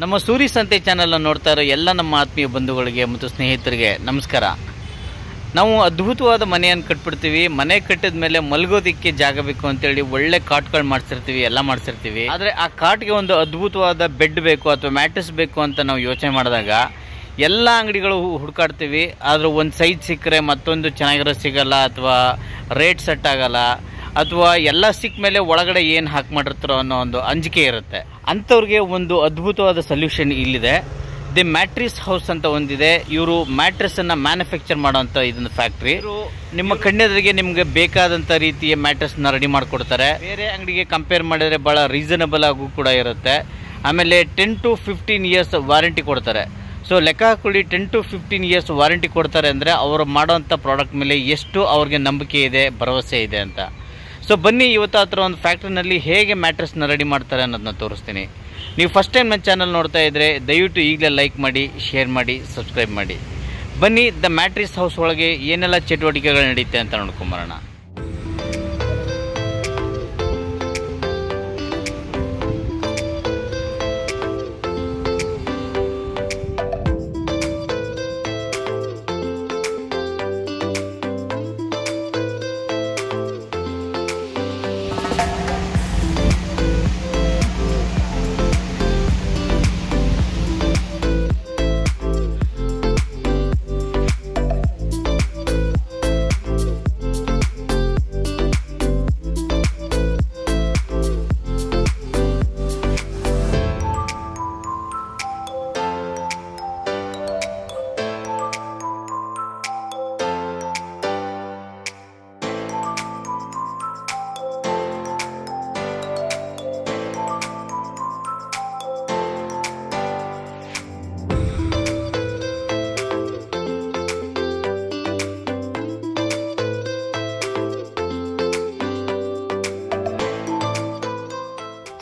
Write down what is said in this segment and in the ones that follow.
ನಮ್ಮ ಸೂರಿ ಸಂತೆ ಚಾನೆಲ್ ನೋಡ್ತಾ ಇರೋ ಎಲ್ಲ ನಮ್ಮ ಆತ್ಮೀಯ ಬಂಧುಗಳಿಗೆ ಮತ್ತು ಸ್ನೇಹಿತರಿಗೆ ನಮಸ್ಕಾರ. ನಾವು ಅದ್ಭುತವಾದ ಮನೆಯನ್ನು ಕಟ್ಬಿಡ್ತೀವಿ. ಮನೆ ಕಟ್ಟಿದ ಮೇಲೆ ಮಲಗೋದಕ್ಕೆ ಜಾಗ ಬೇಕು ಅಂತೇಳಿ ಒಳ್ಳೆ ಕಾಟ್ಗಳು ಮಾಡಿಸಿರ್ತೀವಿ, ಎಲ್ಲ ಮಾಡಿಸಿರ್ತೀವಿ. ಆದರೆ ಆ ಕಾಟ್ಗೆ ಒಂದು ಅದ್ಭುತವಾದ ಬೆಡ್ ಬೇಕು ಅಥವಾ ಮ್ಯಾಟ್ರೆಸ್ ಬೇಕು ಅಂತ ನಾವು ಯೋಚನೆ ಮಾಡಿದಾಗ ಎಲ್ಲ ಅಂಗಡಿಗಳು ಹುಡುಕಾಡ್ತೀವಿ. ಆದರೂ ಒಂದು ಸೈಜ್ ಸಿಕ್ಕರೆ ಮತ್ತೊಂದು ಚೆನ್ನಾಗಿರೋ ಸಿಗಲ್ಲ, ಅಥವಾ ರೇಟ್ ಸೆಟ್ ಆಗಲ್ಲ, ಅಥವಾ ಎಲ್ಲ ಸಿಕ್ಕ ಮೇಲೆ ಒಳಗಡೆ ಏನು ಹಾಕಿ ಮಾಡಿರ್ತಾರೋ ಅನ್ನೋ ಒಂದು ಅಂಜಿಕೆ ಇರುತ್ತೆ. ಅಂಥವ್ರಿಗೆ ಒಂದು ಅದ್ಭುತವಾದ ಸೊಲ್ಯೂಷನ್ ಇಲ್ಲಿದೆ. ದಿ ಮ್ಯಾಟ್ರಿಸ್ ಹೌಸ್ ಅಂತ ಒಂದಿದೆ. ಇವರು ಮ್ಯಾಟ್ರೆಸ್ಸನ್ನು ಮ್ಯಾನುಫ್ಯಾಕ್ಚರ್ ಮಾಡೋಂಥ ಇದೊಂದು ಫ್ಯಾಕ್ಟ್ರಿ. ಇವರು ನಿಮ್ಮ ಕಣ್ಣೆದುರಿಗೆ ನಿಮಗೆ ಬೇಕಾದಂಥ ರೀತಿಯ ಮ್ಯಾಟ್ರೆಸ್ನ ರೆಡಿ ಮಾಡಿಕೊಡ್ತಾರೆ. ಬೇರೆ ಅಂಗಡಿಗೆ ಕಂಪೇರ್ ಮಾಡಿದರೆ ಭಾಳ ರೀಸನಬಲ್ ಆಗೂ ಕೂಡ ಇರುತ್ತೆ. ಆಮೇಲೆ 10 to 15 ಇಯರ್ಸ್ ವಾರಂಟಿ ಕೊಡ್ತಾರೆ. ಸೊ ಲೆಕ್ಕ ಹಾಕೊಳ್ಳಿ, 10 to 15 ಇಯರ್ಸ್ ವಾರಂಟಿ ಕೊಡ್ತಾರೆ ಅಂದರೆ ಅವರು ಮಾಡೋವಂಥ ಪ್ರಾಡಕ್ಟ್ ಮೇಲೆ ಎಷ್ಟು ಅವ್ರಿಗೆ ನಂಬಿಕೆ ಇದೆ, ಭರವಸೆ ಇದೆ ಅಂತ. ಸೊ ಬನ್ನಿ, ಇವತ್ತು ಹತ್ರ ಒಂದು ಫ್ಯಾಕ್ಟ್ರಿನಲ್ಲಿ ಹೇಗೆ ಮ್ಯಾಟ್ರೆಸ್ನ ರೆಡಿ ಮಾಡ್ತಾರೆ ಅನ್ನೋದನ್ನ ತೋರಿಸ್ತೀನಿ. ನೀವು ಫಸ್ಟ್ ಟೈಮ್ ನನ್ನ ಚಾನಲ್ ನೋಡ್ತಾ ಇದ್ದರೆ ದಯವಿಟ್ಟು ಈಗಲೇ ಲೈಕ್ ಮಾಡಿ, ಶೇರ್ ಮಾಡಿ, ಸಬ್ಸ್ಕ್ರೈಬ್ ಮಾಡಿ. ಬನ್ನಿ, ದ ಮ್ಯಾಟ್ರಿಸ್ ಹೌಸ್ ಒಳಗೆ ಏನೆಲ್ಲ ಚಟುವಟಿಕೆಗಳು ನಡೀತೆ ಅಂತ ನೋಡ್ಕೊಂಬರೋಣ.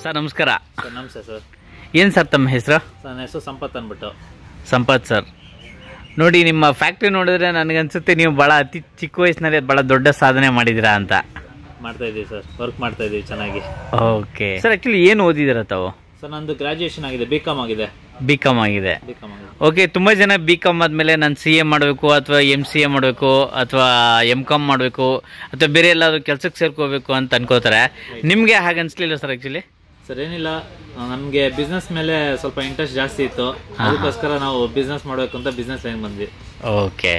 ಸರ್ ನಮಸ್ಕಾರ. ಸರ್ ನಮಸ್ತೆ ಸರ್. ಏನು ಸರ್ ತಮ್ಮ ಹೆಸರು? ಸರ್ ನನ್ನ ಹೆಸರು ಸಂಪತ್ ಅಂದ್ಬಿಟ್ಟು. ಸಂಪತ್ ಸರ್, ನೋಡಿ ನಿಮ್ಮ ಫ್ಯಾಕ್ಟ್ರಿ ನೋಡಿದ್ರೆ ನನಗನ್ಸುತ್ತೆ ನೀವು ಭಾಳ ಅತಿ ಚಿಕ್ಕ ವಯಸ್ಸಿನಲ್ಲಿ ಭಾಳ ದೊಡ್ಡ ಸಾಧನೆ ಮಾಡಿದ್ದೀರಾ ಅಂತ. ಮಾಡ್ತಾ ಇದ್ದೀವಿ ಸರ್, ವರ್ಕ್ ಮಾಡ್ತಾ ಇದ್ದೀವಿ ಚೆನ್ನಾಗಿ. ಓಕೆ ಸರ್, ಆ್ಯಕ್ಚುಲಿ ಏನು ಓದಿದ್ದೀರ ತಾವು? ಸರ್ ನಂದು ಗ್ರಾಜುಯೇಷನ್ ಆಗಿದೆ, BCom ಆಗಿದೆ. BCom ಆಗಿದೆ. BCom ಆಗಿದೆ. ಓಕೆ, ತುಂಬ ಜನ BCom ಆದಮೇಲೆ ನಾನು CA ಮಾಡಬೇಕು ಅಥವಾ MCA ಮಾಡಬೇಕು ಅಥವಾ MCom ಮಾಡಬೇಕು ಅಥವಾ ಬೇರೆ ಎಲ್ಲಾದರೂ ಕೆಲಸಕ್ಕೆ ಸೇರ್ಕೋಬೇಕು ಅಂತ ಅನ್ಕೋತಾರೆ. ನಿಮಗೆ ಹಾಗೆ ಅನಿಸ್ಲಿಲ್ಲ ಸರ್? ಆ್ಯಕ್ಚುಲಿ ಸರ್ ಏನಿಲ್ಲ, ನಮಗೆ ಬಿಸ್ನೆಸ್ ಮೇಲೆ ಸ್ವಲ್ಪ ಇಂಟ್ರೆಸ್ಟ್ ಜಾಸ್ತಿ ಇತ್ತು. ಅದಕ್ಕೋಸ್ಕರ ನಾವು ಬಿಸ್ನೆಸ್ ಮಾಡಬೇಕು ಅಂತ ಬಿಸ್ನೆಸ್ ಲೈನ್ ಬಂದ್ವಿ. ಓಕೆ,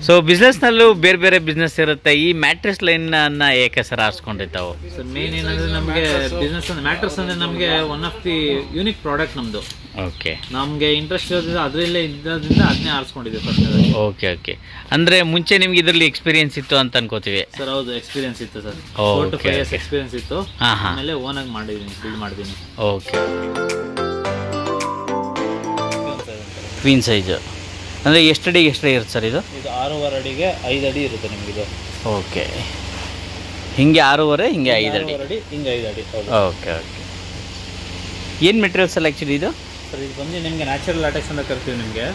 ಸೊ ಬಿಸ್ನೆಸ್ನಲ್ಲೂ ಬೇರೆ ಬೇರೆ ಬಿಸ್ನೆಸ್ ಇರುತ್ತೆ. ಈ ಮ್ಯಾಟ್ರೆಸ್ ಲೈನ್ನ ಏಕೆ ಸರ್ ಆರಿಸ್ಕೊಂಡ್ರಿ ತಾವು? ಸರ್ ಮೇನ್ ಏನಂದರೆ ನಮಗೆ ಬಿಸ್ನೆಸ್ ಅಂದರೆ ಮ್ಯಾಟ್ರೆಸ್ ಅಂದರೆ ನಮಗೆ one of the unique product ನಮ್ಮದು. ಓಕೆ, ನಮಗೆ ಇಂಟ್ರೆಸ್ಟ್ ಇರೋದ್ರಿಂದ ಅದರಲ್ಲೇ ಇದ್ದದ್ರಿಂದ ಅದನ್ನೇ ಆರಿಸ್ಕೊಂಡಿದ್ದೀವಿ ಫಸ್ಟ್. ಓಕೆ ಓಕೆ, ಅಂದರೆ ಮುಂಚೆ ನಿಮ್ಗೆ ಇದರಲ್ಲಿ ಎಕ್ಸ್ಪೀರಿಯನ್ಸ್ ಇತ್ತು ಅಂತ ಅನ್ಕೋತೀವಿ. ಸರ್ ಹೌದು, ಎಕ್ಸ್ಪೀರಿಯನ್ಸ್ ಇತ್ತು ಸರ್. 4 to 5 years ಎಕ್ಸ್ಪೀರಿಯನ್ಸ್ ಇತ್ತು. ಆಮೇಲೆ ಓನಾಗಿ ಮಾಡಿದ್ದೀನಿ, ಬಿಲ್ಡ್ ಮಾಡಿದ್ದೀನಿ. ಓಕೆ, ಕ್ವೀನ್ ಸೈಜು ಅಂದರೆ ಎಷ್ಟು ಅಡಿಗೆ ಇರುತ್ತೆ ಸರ್ ಇದು? ಇದು 6.5 ಅಡಿಗೆ 5 ಅಡಿ ಇರುತ್ತೆ ನಿಮಗಿದು. ಓಕೆ, ಹಿಂಗೆ 6.5, ಹಿಂಗೆ 5 ಅಡಿ, ಹಿಂಗೆ 5 ಅಡಿ. Okay okay. ಏನು ಮೆಟೀರಿಯಲ್ಸ್ ಅಲ್ಲ ಆ್ಯಕ್ಚುಲಿ ಇದು? ಸರ್ ಇದು ಬಂದು ನಿಮಗೆ ನ್ಯಾಚುರಲ್ ಲ್ಯಾಟೆಕ್ಸ್ ಅಂತ ಕರಿತೀವಿ. ನಿಮಗೆ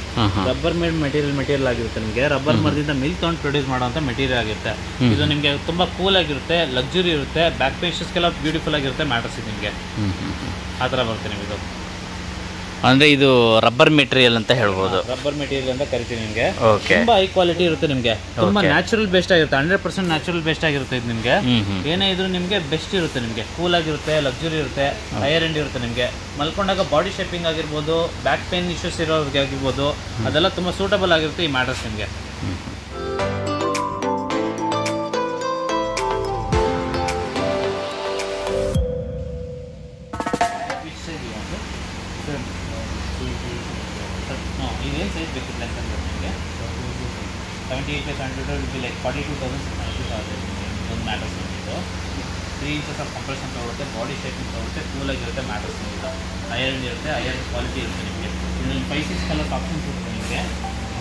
ರಬ್ಬರ್ ಮೇಡ್ ಮೆಟೀರಿಯಲ್ ಆಗಿರುತ್ತೆ. ನಿಮಗೆ ರಬ್ಬರ್ ಮರದಿಂದ ಮಿಲ್ಕ್ ತಗೊಂಡು ಪ್ರೊಡ್ಯೂಸ್ ಮಾಡುವಂಥ ಮೆಟೀರಿಯಲ್ ಆಗಿರುತ್ತೆ. ಇದು ನಿಮಗೆ ತುಂಬ ಕೂಲ್ ಆಗಿರುತ್ತೆ, ಲಕ್ಸುರಿ ಇರುತ್ತೆ, ಬ್ಯಾಕ್ ಪೇಷಸ್ಗೆಲ್ಲ ಬ್ಯೂಟಿಫುಲ್ ಆಗಿರುತ್ತೆ ಮ್ಯಾಟ್ರೆಸ್. ಇದು ನಿಮಗೆ ಆ ಥರ ಬರುತ್ತೆ ನಿಮಗೆ. ಅಂದರೆ ಇದು ರಬ್ಬರ್ ಮೆಟೀರಿಯಲ್ ಅಂತ ಹೇಳ್ಬೋದು. ರಬ್ಬರ್ ಮೆಟೀರಿಯಲ್ ಅಂತ ಕರಿತೀವಿ ನಿಮಗೆ. ತುಂಬ ಹೈ ಕ್ವಾಲಿಟಿ ಇರುತ್ತೆ ನಿಮಗೆ, ತುಂಬ ನ್ಯಾಚುರಲ್ ಬೆಸ್ಟ್ ಆಗಿರುತ್ತೆ. 100% ನ್ಯಾಚುರಲ್ ಬೆಸ್ಟ್ ಆಗಿರುತ್ತೆ ಇದು ನಿಮಗೆ. ಏನೇ ಇದ್ರೂ ನಿಮಗೆ ಬೆಸ್ಟ್ ಇರುತ್ತೆ. ನಿಮಗೆ ಕೂಲ್ ಆಗಿರುತ್ತೆ, ಲಕ್ಸುರಿ ಇರುತ್ತೆ, ಹೈಯರ್ ಎಂಡ್ ಇರುತ್ತೆ. ನಿಮಗೆ ಮಲ್ಕೊಂಡಾಗ ಬಾಡಿ ಶೇಪಿಂಗ್ ಆಗಿರ್ಬೋದು, ಬ್ಯಾಕ್ ಪೇನ್ ಇಶ್ಯೂಸ್ ಇರೋರಿಗೆ ಆಗಿರ್ಬೋದು, ಅದೆಲ್ಲ ತುಂಬ ಸೂಟಬಲ್ ಆಗಿರುತ್ತೆ ಈ ಮ್ಯಾಟ್ರೆಸ್ ನಿಮಗೆ. ಇದೇನು ಸೈಜ್ ಬೇಕಿಲ್ಲ ಅಂತಂದರೆ ನಿಮಗೆ 78 by 100 will be like 42,690 ಒಂದು ಮ್ಯಾಟ್ರೆಸ್ ಬಂದಿದ್ದು. 3 inches ಆಫ್ ಕಂಪ್ರೆಷನ್ ತಗೊಳುತ್ತೆ, ಬಾಡಿ ಶೇಪಿಂಗ್ ತಗೊಳುತ್ತೆ, ಕೂಲಾಗಿರುತ್ತೆ ಮ್ಯಾಟ್ರೆಸ್ ನಿಮಗೆ. ಹೈಯರ್ ಇರುತ್ತೆ, ಹೈಯರ್ ಕ್ವಾಲಿಟಿ ಇರುತ್ತೆ ನಿಮಗೆ. ಇದರಲ್ಲಿ 5-6 ಕಲರ್ಸ್ ಆಪ್ಷನ್ಸ್ ಇರುತ್ತೆ ನಿಮಗೆ.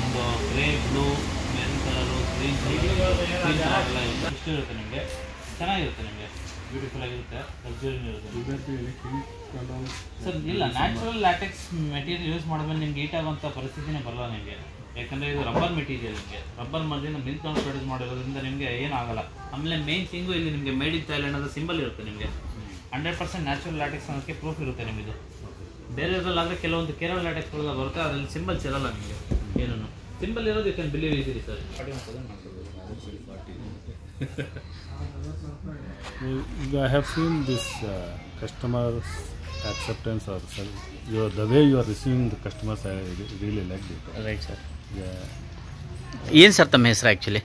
ಒಂದು grey, blue, maroon colour, green colour ಎಲ್ಲ ಇಷ್ಟು ಇರುತ್ತೆ ನಿಮಗೆ. ಚೆನ್ನಾಗಿರುತ್ತೆ ನಿಮಗೆ, ಬ್ಯೂಟಿಫುಲ್ ಆಗಿರುತ್ತೆ, ಲಕ್ಸುರಿನೂ ಇರುತ್ತೆ. ಸರ್ ಇಲ್ಲ, ನ್ಯಾಚುರಲ್ ಲ್ಯಾಟೆಕ್ಸ್ ಮೆಟೀರಿಯಲ್ ಯೂಸ್ ಮಾಡಿದ್ಮೇಲೆ ನಿಮ್ಗೆ ಹೀಟ್ ಆಗುವಂಥ ಪರಿಸ್ಥಿತಿನೇ ಬರಲ್ಲ ನಿಮಗೆ. ಯಾಕಂದರೆ ಇದು ರಬ್ಬರ್ ಮೆಟೀರಿಯಲ್. ನಿಮಗೆ ರಬ್ಬರ್ ಮರದಿಂದ ಮಿಲ್ಕ್ ತಗೊಂಡು ಪ್ರೊಡ್ಯೂಸ್ ಮಾಡಿರೋದ್ರಿಂದ ನಿಮಗೆ ಏನಾಗಲ್ಲ. ಆಮೇಲೆ ಮೇನ್ ಥಿಂಗು ಇಲ್ಲಿ ನಿಮಗೆ ಮೇಡ್ ಇನ್ ಥೈಲ್ಯಾಂಡ್ ಅನ್ನೋ ಸಿಂಬಲ್ ಇರುತ್ತೆ ನಿಮಗೆ. 100% ನ್ಯಾಚುರಲ್ ಲ್ಯಾಟೆಕ್ಸ್ ಅನ್ನೋದಕ್ಕೆ ಪ್ರೂಫ್ ಇರುತ್ತೆ ನಿಮ್ಮದು. ಬೇರೆದ್ರಲ್ಲಾದರೆ ಕೆಲವೊಂದು ಕೇರಳ ಲ್ಯಾಟೆಕ್ಸ್ಗಳೆಲ್ಲ ಬರುತ್ತೆ, ಅದರಲ್ಲಿ ಸಿಂಬಲ್ಸ್ ಇರಲ್ಲ ನಿಮಗೆ. ಏನೂ ಸಿಂಬಲ್ ಇರೋದು you can believe easily sir. 41,000 ಮಾಡ್ಬೋದು. I have seen this customers acceptance or the way you are receiving the customers. I really liked it. Right sir. Yeah. ಏನು ಸರ್ ತಮ್ಮ ಹೆಸರು actually?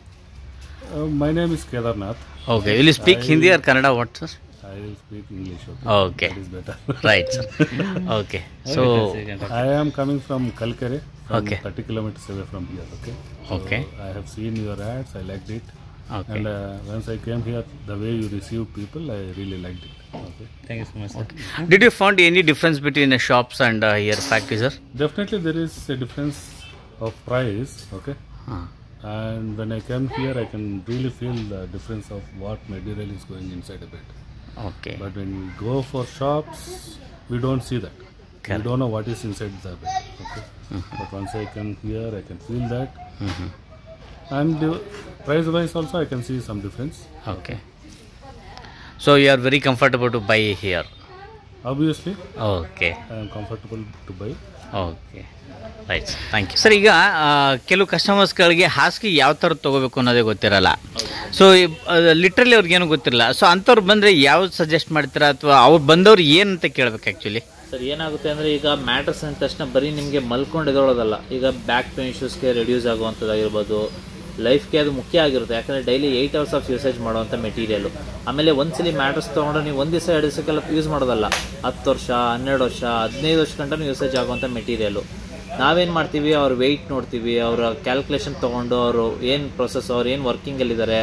My name is Kedarnath. Okay, will you speak Hindi or Kannada? What sir? I will speak English. Okay. That is better. Right, sir. Okay. So, I am coming from Kalkare, Okay. 30 kilometers away from here. Okay. So Okay. I have seen your ads. I liked it. Okay. And once I came here, the way you receive people, I really liked it. Okay. Thank you so much sir. did you find any difference between the shops and here factory, sir? Definitely, there is a difference of price. Okay. And when I came here, I can really feel the difference of what material is going inside a bed. Okay. But when we go for shops, we don't see that. Correct. We don't know what is inside the bed. Okay. But once I come here, I can feel that. And price wise also, I can see some difference. Okay. So you are very comfortable to buy here. Obviously, Okay. I am comfortable to buy. Okay, right, thank you sir. ಈಗ ಕೆಲವು ಕಸ್ಟಮರ್ಸ್ಗಳಿಗೆ ಹಾಸಿಗೆ ಯಾವ ಥರ ತೊಗೋಬೇಕು ಅನ್ನೋದೇ ಗೊತ್ತಿರಲ್ಲ. So literally ಅವ್ರಿಗೇನು ಗೊತ್ತಿರಲ್ಲ. ಸೊ ಅಂಥವ್ರು ಬಂದರೆ ಯಾವ್ದು ಸಜೆಸ್ಟ್ ಮಾಡ್ತೀರಾ, ಅಥವಾ ಅವ್ರು ಬಂದವ್ರು ಏನಂತ ಕೇಳ್ಬೇಕು ಆ್ಯಕ್ಚುಲಿ? ಸರ್ ಏನಾಗುತ್ತೆ ಅಂದರೆ ಈಗ ಮ್ಯಾಟ್ರಸ್ ಅಂದ ತಕ್ಷಣ ಬರೀ ನಿಮಗೆ ಮಲ್ಕೊಂಡು ಎದೊಳೋದಲ್ಲ. ಈಗ ಬ್ಯಾಕ್ ಪೇನ್ ಇಶ್ಯೂಸ್ಗೆ ರೆಡ್ಯೂಸ್ ಆಗುವಂಥದ್ದಾಗಿರ್ಬೋದು, ಲೈಫ್ಗೆ ಅದು ಮುಖ್ಯ ಆಗಿರುತ್ತೆ. ಯಾಕಂದರೆ ಡೈಲಿ 8 hours ಆಫ್ ಯೂಸೇಜ್ ಮಾಡುವಂಥ ಮೆಟೀರಿಯಲು. ಆಮೇಲೆ ಒಂದ್ಸಲಿ ಮ್ಯಾಟ್ರಸ್ ತೊಗೊಂಡ್ರೆ ನೀವು ಒಂದು ದಿವಸ 2 ದಿವಸಕ್ಕೆಲ್ಲ ಯೂಸ್ ಮಾಡೋದಲ್ಲ. 10 ವರ್ಷ 12 ವರ್ಷ 15 ವರ್ಷ ಗಂಟನೂ ಯೂಸೇಜ್ ಆಗುವಂಥ ಮೆಟೀರಿಯಲು. ನಾವೇನು ಮಾಡ್ತೀವಿ, ಅವ್ರ ವೆಯ್ಟ್ ನೋಡ್ತೀವಿ, ಅವರ ಕ್ಯಾಲ್ಕುಲೇಷನ್ ತೊಗೊಂಡು ಅವರು ಏನು ಪ್ರೊಸೆಸ್, ಅವ್ರು ಏನು ವರ್ಕಿಂಗಲ್ಲಿದ್ದಾರೆ,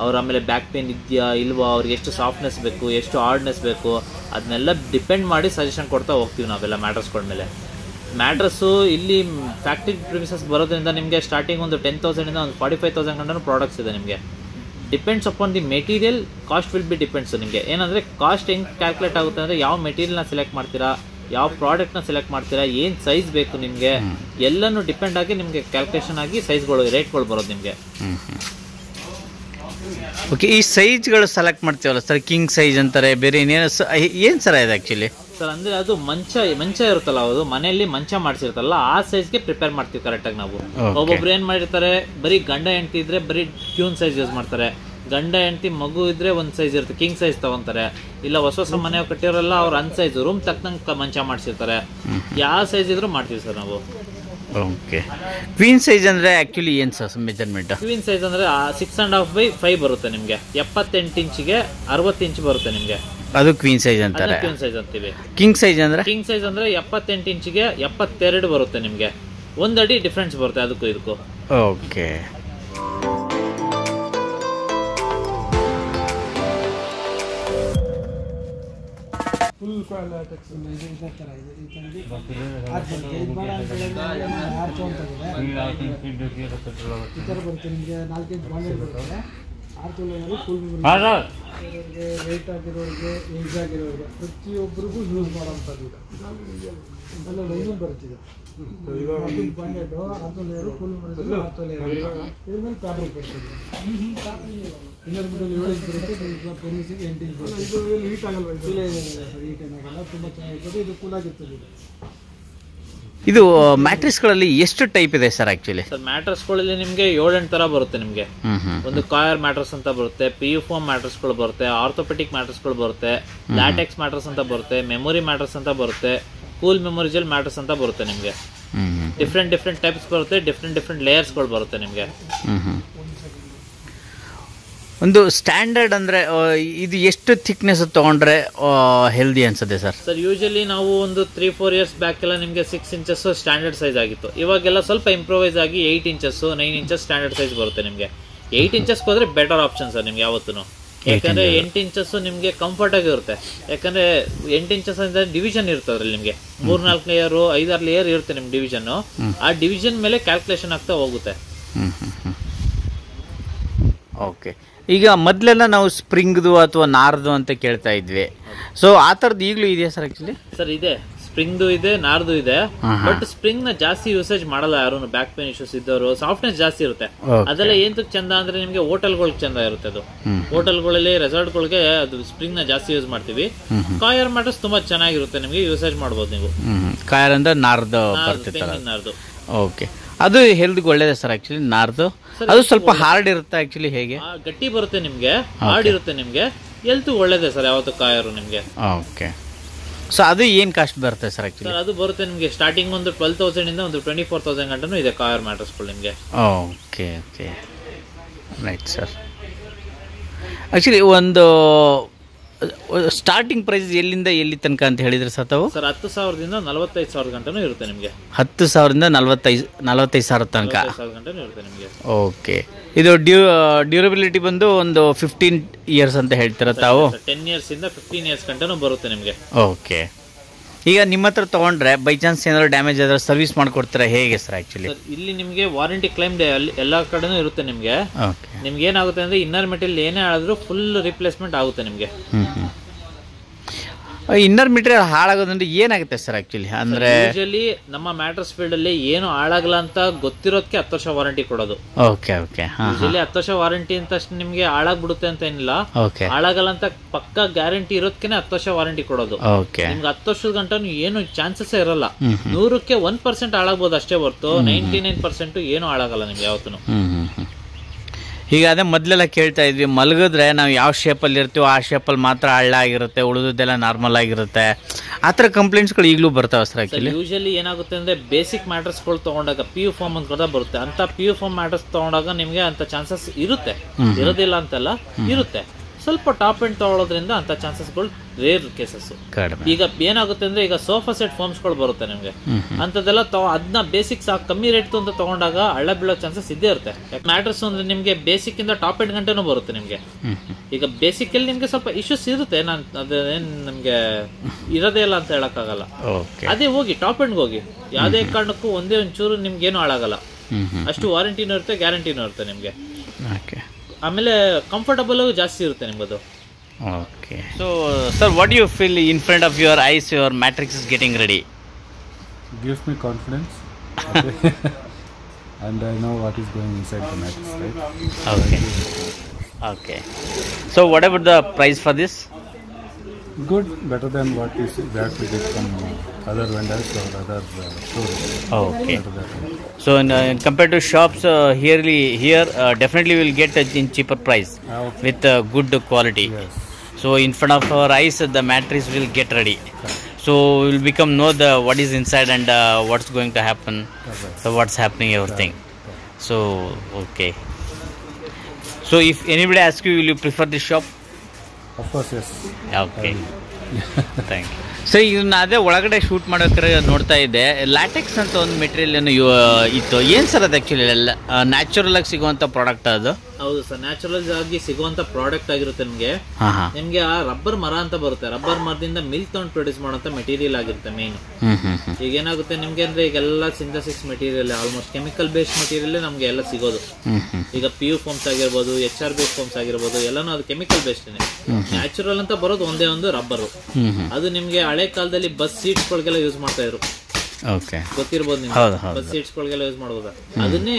ಅವ್ರು ಆಮೇಲೆ ಬ್ಯಾಕ್ ಪೇನ್ ಇದೆಯಾ ಇಲ್ವಾ, ಅವ್ರಿಗೆ ಎಷ್ಟು ಸಾಫ್ಟ್ನೆಸ್ ಬೇಕು, ಎಷ್ಟು ಹಾರ್ಡ್ನೆಸ್ ಬೇಕು, ಅದನ್ನೆಲ್ಲ ಡಿಪೆಂಡ್ ಮಾಡಿ ಸಜೆಷನ್ ಕೊಡ್ತಾ ಹೋಗ್ತೀವಿ ನಾವೆಲ್ಲ ಮ್ಯಾಟ್ರಸ್ಗಳ. ಮ್ಯಾಟ್ರಸ್ಸು ಇಲ್ಲಿ ಫ್ಯಾಕ್ಟ್ರಿ ಪ್ರಿಮಿಸಸ್ ಬರೋದ್ರಿಂದ ನಿಮಗೆ ಸ್ಟಾರ್ಟಿಂಗ್ ಒಂದು 10,000 ಒಂದು 45,000 ಗಂಟನೂ ಪ್ರಾಡಕ್ಟ್ಸ್ ಇದೆ ನಿಮಗೆ. Depends upon the material, cost will be depends. ನಿಮಗೆ ಏನಂದರೆ ಕಾಸ್ಟ್ ಹೆಂಗೆ ಕ್ಯಾಲ್ಕುಲೇಟ್ ಆಗುತ್ತೆ ಅಂದರೆ, ಯಾವ ಮೆಟೀರಿಯಲ್ನ ಸೆಲೆಕ್ಟ್ ಮಾಡ್ತೀರಾ, ಯಾವ ಪ್ರಾಡಕ್ಟ್ನ ಸೆಲೆಕ್ಟ್ ಮಾಡ್ತೀರಾ, ಏನು ಸೈಜ್ ಬೇಕು ನಿಮಗೆ, ಎಲ್ಲನೂ ಡಿಪೆಂಡ್ ಆಗಿ ನಿಮಗೆ ಕ್ಯಾಲ್ಕುಲೇಷನ್ ಆಗಿ ಸೈಜ್ಗಳು ರೇಟ್ಗಳು ಬರೋದು ನಿಮಗೆ. ಓಕೆ, ಈ ಸೈಜ್ಗಳು ಸೆಲೆಕ್ಟ್ ಮಾಡ್ತೀವಲ್ಲ ಸರ್, ಕಿಂಗ್ ಸೈಜ್ ಅಂತಾರೆ, ಬೇರೆ ಏನು ಸರ್ ಇದು ಆ್ಯಕ್ಚುಲಿ? ಸರ್ ಅಂದರೆ ಅದು ಮಂಚ ಇರುತ್ತಲ್ಲ, ಅದು ಮನೆಯಲ್ಲಿ ಮಂಚ ಮಾಡಿಸಿರ್ತಲ್ಲ, ಆ ಸೈಜ್ಗೆ ಪ್ರಿಪೇರ್ ಮಾಡ್ತೀವಿ ಕರೆಕ್ಟಾಗಿ ನಾವು. ಒಬ್ಬೊಬ್ರು ಏನು ಮಾಡಿರ್ತಾರೆ, ಬರೀ ಗಂಡ ಹೆಂಡತಿ ಇದ್ರೆ ಬರೀ ಕ್ಯೂನ್ ಸೈಜ್ ಯೂಸ್ ಮಾಡ್ತಾರೆ. ಗಂಡ ಹೆಂಡತಿ ಮಗು ಇದ್ರೆ ಒಂದು ಸೈಜ್ ಇರುತ್ತೆ, ಕಿಂಗ್ ಸೈಜ್ ತಗೊಂತಾರೆ. ಇಲ್ಲ ಹೊಸ ಮನೆ ಕಟ್ಟಿರೋಲ್ಲ, ಅವ್ರು ಅನ್ ಸೈಜ್ ರೂಮ್ ತಕ್ಕಂಗೆ ಮಂಚ ಮಾಡಿಸಿರ್ತಾರೆ. ಯಾವ ಸೈಜ್ ಇದ್ರೂ ಮಾಡ್ತೀವಿ ಸರ್ ನಾವು. ಓಕೆ, ಕ್ವೀನ್ ಸೈಜ್ ಅಂದರೆ ಆ್ಯಕ್ಚುಲಿ ಏನು ಸರ್ ಮೆಜರ್ಮೆಂಟ್? ಕ್ವೀನ್ ಸೈಜ್ ಅಂದರೆ 6.5/5 ಬರುತ್ತೆ ನಿಮಗೆ. 78 ಇಂಚಿಗೆ 60 ಇಂಚ್ ಬರುತ್ತೆ ನಿಮಗೆ. ಅದು ಕ್ವೀನ್ ಸೈಜ್ ಅಂತಾರೆ. ಕ್ವೀನ್ ಸೈಜ್ ಅಂತೀವಿ. ಕಿಂಗ್ ಸೈಜ್ ಅಂದರೆ? ಕಿಂಗ್ ಸೈಜ್ ಅಂದರೆ 78 ಇಂಚಿಗೆ 72 ಬರುತ್ತೆ ನಿಮಗೆ. 1 ಅಡಿ ಡಿಫ್ರೆನ್ಸ್ ಬರುತ್ತೆ ಅದಕ್ಕೂ ಇದಕ್ಕೂ. ಓಕೆ. ಫುಲ್ ಲ್ಯಾಟೆಕ್ಸ್ ಇದೇ ಥರ ಇದೆ. ಈ ಥರ ಇದು ಬೇಡ ಅಂತ ಹೇಳಿದ್ರೆ 6 ಈ ಥರ ಬರುತ್ತೆ ನಿಮಗೆ. 4 ಇಂಚ್ ಬಾಂಡೆಡ್ ಬರುತ್ತೆ. 6 ತೊಲೆ ಫುಲ್ ವೆಯ್ಟ್ ಆಗಿರೋರಿಗೆ, ಏಜ್ ಆಗಿರೋರಿಗೆ, ಪ್ರತಿಯೊಬ್ಬರಿಗೂ ಯೂಸ್ ಮಾಡೋವಂಥದ್ದು ಇದು. ಅಲ್ಲ ಲೈನಿಂಗ್ ಬರುತ್ತಿದೆ. ಬಾಂಡೆಡ್ 6 ಲೇಯರು ಫುಲ್ ಬರುತ್ತೆ. 6 ತೊಲೆ ಇದ್ರ ಮೇಲೆ ಫ್ಯಾಬ್ರಿಕ್ ಬರ್ತದೆ. ಇನ್ನೊಂದು ಬಿಡಲ್ಲಿ 7 ಇಂಚ್ ಬರುತ್ತೆ. ಪೆನ್ನಿಸಿಗೆ 8 ಇಂಚ್ ಬರುತ್ತೆ. ಇದು ಹೀಟ್ ಆಗಲ್ಲ, ಇಲ್ಲೇ ಏನಾಗಲ್ಲ ಸರ್, ಹೀಟ್ ಏನಾಗಲ್ಲ, ತುಂಬ ಚೆನ್ನಾಗಿರ್ತದೆ. ಇದು ಕೂಲಾಗಿರ್ತದೆ. ಇದು ಮ್ಯಾಟ್ರಿಸ್ಗಳಲ್ಲಿ ಎಷ್ಟು ಟೈಪ್ ಇದೆ ಸರ್ ಆ್ಯಕ್ಚುಲಿ? ಸರ್ ಮ್ಯಾಟ್ರಸ್ಗಳಲ್ಲಿ ನಿಮಗೆ 7-8 ಥರ ಬರುತ್ತೆ ನಿಮಗೆ. ಒಂದು ಕಾಯರ್ ಮ್ಯಾಟ್ರಸ್ ಅಂತ ಬರುತ್ತೆ, PU ಫೋಮ್ ಮ್ಯಾಟ್ರಸ್ಗಳು ಬರುತ್ತೆ, ಆರ್ಥೋಪೆಟಿಕ್ ಮ್ಯಾಟ್ರಸ್ಗಳು ಬರುತ್ತೆ, ಲ್ಯಾಟೆಕ್ಸ್ ಮ್ಯಾಟ್ರಸ್ ಅಂತ ಬರುತ್ತೆ, ಮೆಮೊರಿ ಮ್ಯಾಟ್ರಸ್ ಅಂತ ಬರುತ್ತೆ, ಕೂಲ್ ಮೆಮೊರಿ ಜೆಲ್ ಮ್ಯಾಟ್ರಸ್ ಅಂತ ಬರುತ್ತೆ ನಿಮಗೆ. ಡಿಫ್ರೆಂಟ್ ಟೈಪ್ಸ್ ಬರುತ್ತೆ, ಡಿಫ್ರೆಂಟ್ ಲೇಯರ್ಸ್ಗಳು ಬರುತ್ತೆ ನಿಮಗೆ. ಒಂದು ಸ್ಟ್ಯಾಂಡರ್ಡ್ ಅಂದರೆ ಇದು ಎಷ್ಟು ಥಿಕ್ನೆಸ್ ತೊಗೊಂಡ್ರೆ ಹೆಲ್ದಿ ಅನ್ಸುತ್ತೆ ಸರ್? ಸರ್ ಯೂಶಲಿ ನಾವು ಒಂದು 3-4 ಇಯರ್ಸ್ ಬ್ಯಾಕ್ ಎಲ್ಲ ನಿಮಗೆ 6 ಇಂಚಸ್ ಸ್ಟ್ಯಾಂಡರ್ಡ್ ಸೈಜ್ ಆಗಿತ್ತು. ಇವಾಗೆಲ್ಲ ಸ್ವಲ್ಪ ಇಂಪ್ರೂವೈಸ್ ಆಗಿ 8 ಇಂಚಸ್ 9 ಇಂಚಸ್ ಸ್ಟ್ಯಾಂಡರ್ಡ್ ಸೈಜ್ ಬರುತ್ತೆ ನಿಮಗೆ. 8 ಇಂಚಸ್ಗೆ ಹೋದ್ರೆ ಬೆಟರ್ ಆಪ್ಷನ್ ಸರ್ ನಿಮ್ಗೆ ಯಾವತ್ತೂ. ಯಾಕಂದರೆ 8 ಇಂಚಸ್ ನಿಮಗೆ ಕಂಫರ್ಟ್ ಆಗಿರುತ್ತೆ. ಯಾಕಂದರೆ 8 ಇಂಚಸ್ ಅಂದರೆ ಡಿವಿಷನ್ ಇರುತ್ತೆ ಅದರಲ್ಲಿ ನಿಮಗೆ. 3-4 ಲೇಯರು 5-6 ಲೇಯರ್ ಇರುತ್ತೆ ನಿಮ್ಮ ಡಿವಿಷನ್ನು. ಆ ಡಿವಿಷನ್ ಮೇಲೆ ಕ್ಯಾಲ್ಕುಲೇಷನ್ ಆಗ್ತಾ ಹೋಗುತ್ತೆ. ಓಕೆ, ಈಗ ಮೊದಲೆಲ್ಲ ನಾವು ಸ್ಪ್ರಿಂಗ್ದು ಅಥವಾ ನಾರ್ದು ಅಂತ ಕೇಳ್ತಾ ಇದ್ವಿ. ಸೊ ಆ ಥರದ್ದು ಈಗಲೂ ಇದೆಯಾ ಸರ್ ಆ್ಯಕ್ಚುಲಿ? ಸರ್ ಇದೆ, ಸ್ಪ್ರಿಂಗ್ದು ಇದೆ, ನಾರ್ದು ಇದೆ. ಬಟ್ ಸ್ಪ್ರಿಂಗ್ ನ ಜಾಸ್ತಿ ಯೂಸೇಜ್ ಮಾಡಲ್ಲ ಯಾರು, ಬ್ಯಾಕ್ ಪೇನ್ ಇಶ್ಯೂಸ್ ಇದ್ದವರು. ಸಾಫ್ಟ್ನೆಸ್ ಜಾಸ್ತಿ ಇರುತ್ತೆ. ಅದೆಲ್ಲ ಏಂತಕ್ ಚಂದ ಅಂದ್ರೆ ನಿಮ್ಗೆ ಹೋಟೆಲ್ಗಳಿಗೆ ಚಂದ ಇರುತ್ತೆ. ಅದು ಹೋಟೆಲ್ಗಳಲ್ಲಿ, ರೆಸಾರ್ಟ್ಗಳಿಗೆ ಅದು ಸ್ಪ್ರಿಂಗ್ ನ ಜಾಸ್ತಿ ಯೂಸ್ ಮಾಡ್ತೀವಿ. ಕಾಯರ್ ಮ್ಯಾಟ್ರಸ್ ತುಂಬಾ ಚೆನ್ನಾಗಿರುತ್ತೆ, ನಿಮ್ಗೆ ಯೂಸೇಜ್ ಮಾಡ್ಬೋದು ನೀವು. ಕಾಯರ್ ಅಂದ್ರೆ ನಾರ್ದು. ಓಕೆ, ಅದು ಹೆಲ್ತ್ಗೆ ಒಳ್ಳೇದೇ ಸರ್ ಆಕ್ಚುಲಿ ನಾರ್ದು. ಅದು ಸ್ವಲ್ಪ ಹಾರ್ಡ್ ಇರುತ್ತೆ ಆಕ್ಚುಲಿ. ಹೇಗೆ ಗಟ್ಟಿ ಬರುತ್ತೆ ನಿಮ್ಗೆ, ಹಾರ್ಡ್ ಇರುತ್ತೆ ನಿಮ್ಗೆ. ಹೆಲ್ತ್ ಒಳ್ಳೇದೇ ಸರ್ ಯಾವತ್ತು ಕಾಯರು ನಿಮ್ಗೆ. ಓಕೆ, ಸೊ ಅದು ಏನು ಕಾಸ್ಟ್ ಬರುತ್ತೆ ಸರ್ ಆಕ್ಚುಲಿ? ಅದು ಬರುತ್ತೆ ನಿಮ್ಗೆ ಸ್ಟಾರ್ಟಿಂಗ್ ಒಂದು 12,000 ಇಂದ ಒಂದು 24,000 ಗಂಟನೂ ಇದೆ ಕಾಯರ್ ಮ್ಯಾಟ್ರಸ್ಗಳು ನಿಮ್ಗೆ. Okay okay, right sir. Actually ಒಂದು ಸ್ಟಾರ್ಟಿಂಗ್ ಪ್ರೈಸ್ ಎಲ್ಲಿಂದ ಎಲ್ಲಿ ತನಕ ಅಂತ ಹೇಳಿದ್ರೆ ಸರ್ ತಾವು? ಸರ್ 10,000ದಿಂದ 45,000 ಗಂಟನೂ ಇರುತ್ತೆ ನಿಮಗೆ. 10,000ದಿಂದ 45,000 ತನಕ ಗಂಟನೂ ಇರುತ್ತೆ ನಿಮಗೆ. ಓಕೆ, ಇದು ಡ್ಯೂರಬಿಲಿಟಿ ಬಂದು ಒಂದು 15 ಇಯರ್ಸ್ ಅಂತ ಹೇಳ್ತೀರಾ ತಾವು? 10 ಇಯರ್ಸ್ ಇಂದ 15 ಇಯರ್ಸ್ ಗಂಟನೂ ಬರುತ್ತೆ ನಿಮಗೆ. ಓಕೆ, ಈಗ ನಿಮ್ಮ ಹತ್ರ ತೊಗೊಂಡ್ರೆ ಬೈ ಚಾನ್ಸ್ ಏನಾದ್ರು ಡ್ಯಾಮೇಜ್ ಆದ್ರೆ ಸರ್ವಿಸ್ ಮಾಡ್ಕೊಡ್ತೀರಾ ಹೇಗೆ ಸರ್ ಆಕ್ಚುಲಿ? ಇಲ್ಲಿ ನಿಮಗೆ ವಾರಂಟಿ ಕ್ಲೈಮ್ ಎಲ್ಲ ಕಡೆನೂ ಇರುತ್ತೆ ನಿಮಗೆ. ನಿಮ್ಗೆ ಏನಾಗುತ್ತೆ ಅಂದ್ರೆ ಇನ್ನರ್ ಮೆಟೀರಿಯಲ್ ಏನೇ ಆದ್ರೂ ಫುಲ್ ರಿಪ್ಲೇಸ್ಮೆಂಟ್ ಆಗುತ್ತೆ ನಿಮಗೆ. ಇನ್ನರ್ ಮೆಟೀರಿಯಲ್ ಹಾಳಾಗೋದಂದ್ರೆ ಏನಾಗುತ್ತೆ ಸರ್ ಆಕ್ಚುಲಿ? ಅಂದ್ರೆ ಯೂಶಲಿ ನಮ್ಮ ಮ್ಯಾಟ್ರಸ್ ಫೀಲ್ಡ್ ಅಲ್ಲಿ ಏನು ಹಾಳಾಗಲ್ಲ ಅಂತ ಗೊತ್ತಿರೋದಕ್ಕೆ 10 ವರ್ಷ ವಾರಂಟಿ ಕೊಡೋದು. ಓಕೆ ಓಕೆ, ಯೂಶಲಿ 10 ವರ್ಷ ವಾರಂಟಿ ಅಂತ ನಿಮ್ಗೆ ಹಾಳಾಗ್ಬಿಡುತ್ತೆ ಅಂತ ಏನಿಲ್ಲ. ಹಾಳಾಗಲ್ಲ ಅಂತ ಪಕ್ಕಾ ಗ್ಯಾರಂಟಿ ಇರೋದಕ್ಕೆ 10 ವರ್ಷ ವಾರಂಟಿ ಕೊಡೋದು. ನಿಮ್ಗೆ 10 ವರ್ಷದ ಗಂಟ ಏನು ಚಾನ್ಸಸ್ ಇರಲ್ಲ. 100ಕ್ಕೆ 1% ಹಾಳಾಗ್ಬೋದು ಅಷ್ಟೇ ಹೊರತು 99% ಏನು ಹಾಳಾಗಲ್ಲ ನಿಮ್ಗೆ ಯಾವತ್ತೂ. ಈಗ ಅದೇ ಮೊದಲೆಲ್ಲ ಕೇಳ್ತಾ ಇದ್ವಿ, ಮಲಗಿದ್ರೆ ನಾವು ಯಾವ ಶೇಪಲ್ಲಿ ಇರ್ತೀವೋ ಆ ಶೇಪಲ್ಲಿ ಮಾತ್ರ ಹಳ್ಳ ಆಗಿರುತ್ತೆ, ಉಳಿದೆಲ್ಲ ನಾರ್ಮಲ್ ಆಗಿರುತ್ತೆ. ಆ ಥರ ಕಂಪ್ಲೇಂಟ್ಸ್ಗಳು ಈಗಲೂ ಬರ್ತಾವೆ ಸರ್ ಆಕ್ಚುಲಿ? ಯೂಶಲಿ ಏನಾಗುತ್ತೆ ಅಂದ್ರೆ ಬೇಸಿಕ್ ಮ್ಯಾಟ್ರಸ್ಗಳು ತಗೊಂಡಾಗ PU ಫಾರ್ಮ್ ಅಂತ ಕೂಡ ಬರುತ್ತೆ. ಅಂತ PU ಫಾರ್ಮ್ ಮ್ಯಾಟ್ರಸ್ ತಗೊಂಡಾಗ ನಿಮ್ಗೆ ಅಂತ ಚಾನ್ಸಸ್ ಇರುತ್ತೆ, ಇರೋದಿಲ್ಲ ಅಂತಲ್ಲ, ಇರುತ್ತೆ. ಸ್ವಲ್ಪ ಟಾಪ್ ಎಂಡ್ ತಗೊಳ್ಳೋದ್ರಿಂದ ಅಂತ ಚಾನ್ಸಸ್ಗಳು ರೇರ್ ಕೇಸಸ್. ಈಗ ಏನಾಗುತ್ತೆ ಅಂದ್ರೆ ಈಗ ಸೋಫಾ ಸೆಟ್ ಫಾರ್ಮ್ಸ್ಗಳು ಬರುತ್ತೆ ನಿಮ್ಗೆ, ಅಂತದೆಲ್ಲ ಅದನ್ನ ಬೇಸಿಕ್ಸ್ ಕಮ್ಮಿ ರೇಟ್ ಅಂತ ತಗೊಂಡಾಗ ಹಳ್ಳ ಬೀಳೋ ಚಾನ್ಸಸ್ ಇದ್ದೇ ಇರುತ್ತೆ. ಮ್ಯಾಟ್ರಸ್ ಅಂದ್ರೆ ನಿಮ್ಗೆ ಬೇಸಿಕ್ ಇಂದ ಟಾಪ್ ಎಂಡ್ ಗಂಟೆನೂ ಬರುತ್ತೆ ನಿಮ್ಗೆ. ಈಗ ಬೇಸಿಕ್ ಅಲ್ಲಿ ನಿಮ್ಗೆ ಸ್ವಲ್ಪ ಇಶ್ಯೂಸ್ ಇರುತ್ತೆ, ಅದೇನ್ ನಿಮ್ಗೆ ಇರೋದೇ ಇಲ್ಲ ಅಂತ ಹೇಳಕ್ಕಾಗಲ್ಲ. ಅದೇ ಹೋಗಿ ಟಾಪ್ ಎಂಡ್ ಹೋಗಿ, ಯಾವ್ದೇ ಕಾರಣಕ್ಕೂ ಒಂದೇ ಒಂಚೂರು ನಿಮ್ಗೆ ಏನು ಹಾಳಾಗಲ್ಲ. ಅಷ್ಟು ವಾರಂಟಿನೂ ಇರುತ್ತೆ, ಗ್ಯಾರಂಟಿನೂ ಇರುತ್ತೆ ನಿಮ್ಗೆ. ಆಮೇಲೆ ಕಂಫರ್ಟಬಲ್ ಜಾಸ್ತಿ ಇರುತ್ತೆ ನಿಮ್ಮದು. Okay, so sir what you feel in front of your eyes your matrix is getting ready? Gives me confidence. And I know what is going inside the mattress, right? Okay. Okay. So what about the price for this? Good, better than what we get from other vendors or other stores. Okay. So compared to shops, here definitely we will get in cheaper price with good quality. Yes. So in front of our eyes, the mattress will get ready. So we will know what is inside and what's going to happen, so what's happening, everything. So okay. So if anybody asks you, will you prefer this shop? Of course, yes. Okay. Thank you. Sir, ಇದನ್ನ ಅದೇ ಒಳಗಡೆ shoot ಮಾಡೋಕ್ರೆ ನೋಡ್ತಾ ಇದ್ದೆ, latex ಅಂತ ಒಂದು material ಏನು ಇತ್ತು. ಏನು ಸರ್ ಅದು ಆ್ಯಕ್ಚುಲಿ ನ್ಯಾಚುರಲ್ ಆಗಿ ಸಿಗುವಂಥ ಪ್ರಾಡಕ್ಟ್ ಅದು? ಹೌದು ಸರ್, ನ್ಯಾಚುರಲ್ ಆಗಿ ಸಿಗುವಂತ ಪ್ರಾಡಕ್ಟ್ ಆಗಿರುತ್ತೆ ನಿಮ್ಗೆ. ಆ ರಬ್ಬರ್ ಮರ ಅಂತ ಬರುತ್ತೆ, ರಬ್ಬರ್ ಮರದಿಂದ ಮಿಲ್ಕ್ ತಗೊಂಡು ಪ್ರೊಡ್ಯೂಸ್ ಮಾಡುವಂತ ಮೆಟೀರಿಯಲ್ ಆಗಿರುತ್ತೆ ಮೇನ್. ಈಗ ಏನಾಗುತ್ತೆ ನಿಮ್ಗೆ ಅಂದ್ರೆ ಈಗೆಲ್ಲ synthesis material, almost chemical based material ನಮ್ಗೆ ಎಲ್ಲ ಸಿಗೋದು. ಈಗ PU ಫಾರ್ಮ್ಸ್ ಆಗಿರ್ಬೋದು, HR ಬೇಸ್ಡ್ ಫಾರ್ಮ್ಸ್ ಆಗಿರ್ಬೋದು, ಎಲ್ಲಾನು ಅದು ಕೆಮಿಕಲ್ ಬೇಸ್ಡ್. ನ್ಯಾಚುರಲ್ ಅಂತ ಬರೋದು ಒಂದೇ ಒಂದು ರಬ್ಬರು. ಅದು ನಿಮ್ಗೆ ಹಳೆ ಕಾಲದಲ್ಲಿ ಬಸ್ ಸೀಟ್ಸ್ ಗಳಿಗೆಲ್ಲ ಯೂಸ್ ಮಾಡ್ತಾ ಇದ್ರು, ಗೊತ್ತಿರ್ಬೋದು ನಿಮ್ಗೆ. ಬಸ್ ಸೀಟ್ಸ್ ಗಳಿಗೆಲ್ಲ ಯೂಸ್ ಮಾಡಬಹುದು. ಅದನ್ನೇ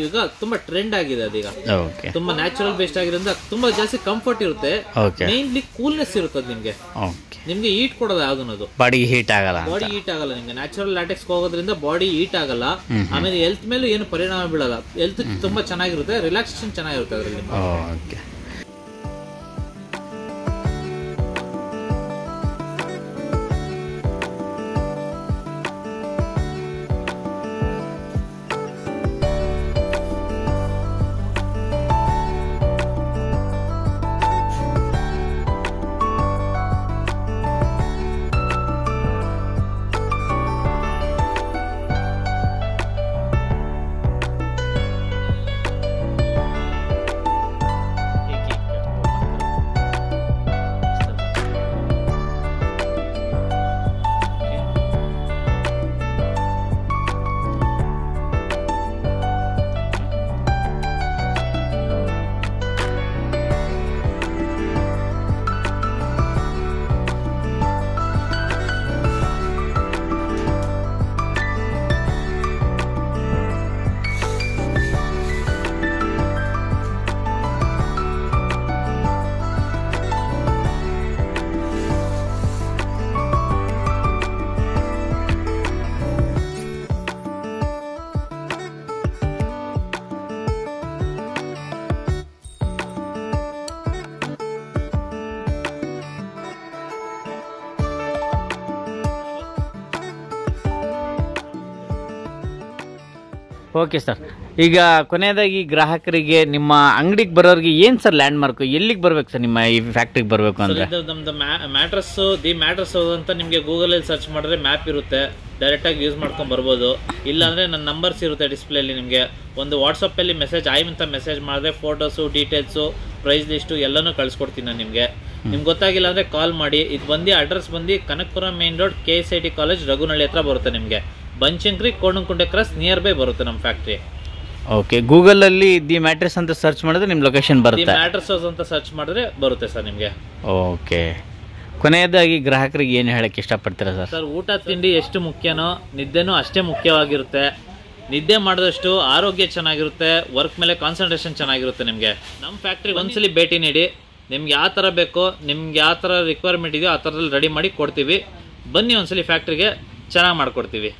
ಈಗ ತುಂಬಾ ಟ್ರೆಂಡ್ ಆಗಿದೆ. ಅದೀಗ ತುಂಬಾ ನ್ಯಾಚುರಲ್ ಬೇಸ್ಡ್ ಆಗಿರೋದ್ರಿಂದ ತುಂಬಾ ಜಾಸ್ತಿ ಕಂಫರ್ಟ್ ಇರುತ್ತೆ, ಮೇನ್ಲಿ ಕೂಲ್ನೆಸ್ ಇರುತ್ತೆ. ನಿಮ್ಗೆ ಹೀಟ್ ಕೊಡೋದು ಯಾವ್ದು, ಬಾಡಿ ಹೀಟ್ ಆಗಲ್ಲ. ನಿಮ್ಗೆ ನ್ಯಾಚುರಲ್ ಲ್ಯಾಟೆಕ್ಸ್ ಹೋಗೋದ್ರಿಂದ ಬಾಡಿ ಹೀಟ್ ಆಗಲ್ಲ. ಆಮೇಲೆ ಹೆಲ್ತ್ ಮೇಲೂ ಏನು ಪರಿಣಾಮ ಬೀಳಲ್ಲ. ಹೆಲ್ತ್ ತುಂಬಾ ಚೆನ್ನಾಗಿರುತ್ತೆ, ರಿಲ್ಯಾಕ್ಸೇಷನ್ ಚೆನ್ನಾಗಿರುತ್ತೆ ಅದರಲ್ಲಿ. Okay sir. ಈಗ ಕೊನೆಯದಾಗಿ ಗ್ರಾಹಕರಿಗೆ ನಿಮ್ಮ ಅಂಗಡಿಗೆ ಬರೋರಿಗೆ ಏನು ಸರ್ ಲ್ಯಾಂಡ್ ಮಾರ್ಕು, ಎಲ್ಲಿಗೆ ಬರ್ಬೇಕು ಸರ್ ನಿಮ್ಮ ಈ ಫ್ಯಾಕ್ಟ್ರಿಗೆ ಬರಬೇಕು ಅಂದರೆ? ನಮ್ದು ಮ್ಯಾಟ್ರಸ್ಸು ಮ್ಯಾಟ್ರಸ್ ಅಂತ ನಿಮಗೆ ಗೂಗಲಲ್ಲಿ ಸರ್ಚ್ ಮಾಡಿದ್ರೆ ಮ್ಯಾಪ್ ಇರುತ್ತೆ, ಡೈರೆಕ್ಟಾಗಿ ಯೂಸ್ ಮಾಡ್ಕೊಂಡು ಬರ್ಬೋದು. ಇಲ್ಲಾಂದರೆ ನನ್ನ ನಂಬರ್ಸ್ ಇರುತ್ತೆ ಡಿಸ್ಪ್ಲೇಲಿ. ನಿಮಗೆ ಒಂದು ವಾಟ್ಸಪ್ಪಲ್ಲಿ ಮೆಸೇಜ್ ಅಂತ ಮೆಸೇಜ್ ಮಾಡಿದ್ರೆ ಫೋಟೋಸು, ಡೀಟೇಲ್ಸು, ಪ್ರೈಸ್ ಲಿಸ್ಟು ಎಲ್ಲನೂ ಕಳಿಸ್ಕೊಡ್ತೀನಿ ನಾನು ನಿಮಗೆ. ನಿಮ್ಗೆ ಗೊತ್ತಾಗಿಲ್ಲ ಅಂದರೆ ಕಾಲ್ ಮಾಡಿ. ಇದು ಬಂದು ಅಡ್ರೆಸ್ ಬಂದು Kanakapura main road KSIT college Raghunahalli ಹತ್ರ ಬರುತ್ತೆ. ನಿಮಗೆ Banashankari Konanakunte cross near by ಬರುತ್ತೆ ನಮ್ಮ ಫ್ಯಾಕ್ಟ್ರಿ. ಓಕೆ, ಗೂಗಲಲ್ಲಿ ದಿ ಮ್ಯಾಟ್ರೆಸ್ ಅಂತ ಸರ್ಚ್ ಮಾಡಿದ್ರೆ ನಿಮ್ಮ ಲೊಕೇಶನ್ ಬರುತ್ತೆ. ಮ್ಯಾಟ್ರಸ್ ಅಂತ ಸರ್ಚ್ ಮಾಡಿದ್ರೆ ಬರುತ್ತೆ ಸರ್ ನಿಮಗೆ. ಓಕೆ, ಕೊನೆಯದಾಗಿ ಗ್ರಾಹಕರಿಗೆ ಏನು ಹೇಳಕ್ಕೆ ಇಷ್ಟಪಡ್ತೀರಾ ಸರ್? ಸರ್, ಊಟ ತಿಂಡಿ ಎಷ್ಟು ಮುಖ್ಯನೋ ನಿದ್ದೆನೂ ಅಷ್ಟೇ ಮುಖ್ಯವಾಗಿರುತ್ತೆ. ನಿದ್ದೆ ಮಾಡಿದಷ್ಟು ಆರೋಗ್ಯ ಚೆನ್ನಾಗಿರುತ್ತೆ, ವರ್ಕ್ ಮೇಲೆ ಕಾನ್ಸಂಟ್ರೇಷನ್ ಚೆನ್ನಾಗಿರುತ್ತೆ. ನಿಮಗೆ ನಮ್ಮ ಫ್ಯಾಕ್ಟ್ರಿಗೆ ಒಂದ್ಸಲಿ ಭೇಟಿ ನೀಡಿ. ನಿಮ್ಗೆ ಯಾವ ಥರ ಬೇಕೋ, ನಿಮ್ಗೆ ಯಾವ ಥರ ರಿಕ್ವೈರ್ಮೆಂಟ್ ಇದೆಯೋ ಆ ಥರದಲ್ಲಿ ರೆಡಿ ಮಾಡಿ ಕೊಡ್ತೀವಿ. ಬನ್ನಿ ಒಂದ್ಸಲಿ ಫ್ಯಾಕ್ಟ್ರಿಗೆ, ಚೆನ್ನಾಗಿ ಮಾಡಿಕೊಡ್ತೀವಿ.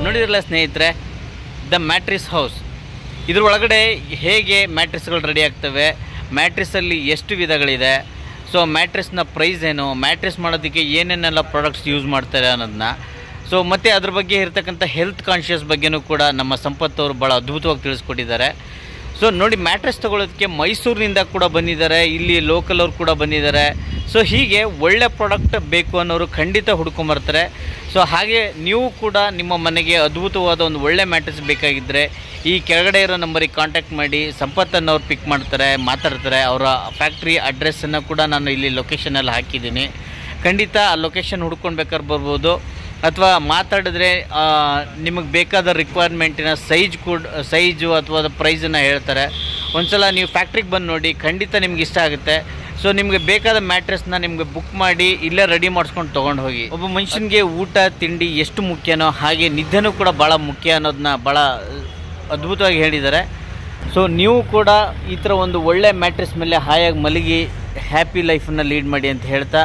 ನೋಡಿದ್ರಲ್ಲ ಸ್ನೇಹಿತರೆ, ದ ಮ್ಯಾಟ್ರಿಸ್ ಹೌಸ್. ಇದ್ರೊಳಗಡೆ ಹೇಗೆ ಮ್ಯಾಟ್ರಿಸ್ಗಳು ರೆಡಿ ಆಗ್ತವೆ, ಮ್ಯಾಟ್ರಿಸಲ್ಲಿ ಎಷ್ಟು ವಿಧಗಳಿದೆ, ಸೊ ಮ್ಯಾಟ್ರಿಸ್ನ ಪ್ರೈಸ್ ಏನು, ಮ್ಯಾಟ್ರಿಸ್ ಮಾಡೋದಕ್ಕೆ ಏನೇನೆಲ್ಲ ಪ್ರಾಡಕ್ಟ್ಸ್ ಯೂಸ್ ಮಾಡ್ತಾರೆ ಅನ್ನೋದನ್ನ, ಸೊ ಮತ್ತು ಅದ್ರ ಬಗ್ಗೆ ಇರತಕ್ಕಂಥ ಹೆಲ್ತ್ ಕಾನ್ಷಿಯಸ್ ಬಗ್ಗೆನೂ ಕೂಡ ನಮ್ಮ ಸಂಪತ್ ಅವರು ಭಾಳ ಅದ್ಭುತವಾಗಿ ತಿಳಿಸ್ಕೊಟ್ಟಿದ್ದಾರೆ. ಸೊ ನೋಡಿ, ಮ್ಯಾಟ್ರೆಸ್ ತೊಗೊಳೋದಕ್ಕೆ ಮೈಸೂರಿನಿಂದ ಕೂಡ ಬಂದಿದ್ದಾರೆ, ಇಲ್ಲಿ ಲೋಕಲ್ ಅವ್ರು ಕೂಡ ಬಂದಿದ್ದಾರೆ. ಸೊ ಹೀಗೆ ಒಳ್ಳೆ ಪ್ರಾಡಕ್ಟ್ ಬೇಕು ಅನ್ನೋರು ಖಂಡಿತ ಹುಡ್ಕೊಂಬರ್ತಾರೆ. ಸೊ ಹಾಗೆ ನೀವು ಕೂಡ ನಿಮ್ಮ ಮನೆಗೆ ಅದ್ಭುತವಾದ ಒಂದು ಒಳ್ಳೆ ಮ್ಯಾಟ್ರೆಸ್ ಬೇಕಾಗಿದ್ದರೆ ಈ ಕೆಳಗಡೆ ಇರೋ ನಂಬರಿಗೆ ಕಾಂಟ್ಯಾಕ್ಟ್ ಮಾಡಿ. ಸಂಪತ್ ಅನ್ನೋರು ಪಿಕ್ ಮಾಡ್ತಾರೆ, ಮಾತಾಡ್ತಾರೆ. ಅವರ ಫ್ಯಾಕ್ಟ್ರಿ ಅಡ್ರೆಸ್ಸನ್ನು ಕೂಡ ನಾನು ಇಲ್ಲಿ ಲೊಕೇಶನಲ್ಲಿ ಹಾಕಿದ್ದೀನಿ. ಖಂಡಿತ ಆ ಲೊಕೇಶನ್ ಹುಡ್ಕೊಂಡು ಬೇಕಾದ್ರೆ ಬರ್ಬೋದು, ಅಥವಾ ಮಾತಾಡಿದ್ರೆ ನಿಮಗೆ ಬೇಕಾದ ರಿಕ್ವೈರ್ಮೆಂಟಿನ ಸೈಜು ಅಥವಾ ಪ್ರೈಸನ್ನು ಹೇಳ್ತಾರೆ. ಒಂದು ಸಲ ನೀವು ಫ್ಯಾಕ್ಟ್ರಿಗೆ ಬಂದು ನೋಡಿ, ಖಂಡಿತ ನಿಮ್ಗೆ ಇಷ್ಟ ಆಗುತ್ತೆ. ಸೊ ನಿಮಗೆ ಬೇಕಾದ ಮ್ಯಾಟ್ರೆಸ್ನ ನಿಮಗೆ ಬುಕ್ ಮಾಡಿ ಇಲ್ಲೇ ರೆಡಿ ಮಾಡಿಸ್ಕೊಂಡು ತೊಗೊಂಡು ಹೋಗಿ. ಒಬ್ಬ ಮನುಷ್ಯನಿಗೆ ಊಟ ತಿಂಡಿ ಎಷ್ಟು ಮುಖ್ಯನೋ ಹಾಗೆ ನಿದ್ದೆನೂ ಕೂಡ ಭಾಳ ಮುಖ್ಯ ಅನ್ನೋದನ್ನ ಭಾಳ ಅದ್ಭುತವಾಗಿ ಹೇಳಿದ್ದಾರೆ. ಸೊ ನೀವು ಕೂಡ ಈ ಥರ ಒಂದು ಒಳ್ಳೆ ಮ್ಯಾಟ್ರೆಸ್ ಮೇಲೆ ಹಾಯಾಗಿ ಮಲಗಿ ಹ್ಯಾಪಿ ಲೈಫನ್ನು ಲೀಡ್ ಮಾಡಿ ಅಂತ ಹೇಳ್ತಾ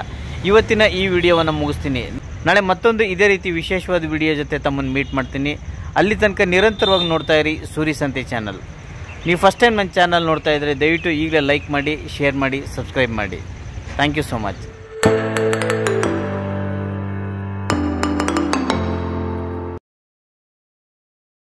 ಇವತ್ತಿನ ಈ ವಿಡಿಯೋವನ್ನು ಮುಗಿಸ್ತೀನಿ. ನಾಳೆ ಮತ್ತೊಂದು ಇದೇ ರೀತಿ ವಿಶೇಷವಾದ ವಿಡಿಯೋ ಜೊತೆ ತಮ್ಮನ್ನು ಮೀಟ್ ಮಾಡ್ತೀನಿ. ಅಲ್ಲಿ ತನಕ ನಿರಂತರವಾಗಿ ನೋಡ್ತಾ ಇರಿ ಸೂರಿ ಸಂತೆ ಚಾನಲ್. ನೀವು ಫಸ್ಟ್ ಟೈಮ್ ನನ್ನ ಚಾನಲ್ ನೋಡ್ತಾ ಇದ್ದರೆ ದಯವಿಟ್ಟು ಈಗಲೇ ಲೈಕ್ ಮಾಡಿ, ಶೇರ್ ಮಾಡಿ, ಸಬ್ಸ್ಕ್ರೈಬ್ ಮಾಡಿ. Thank you so much.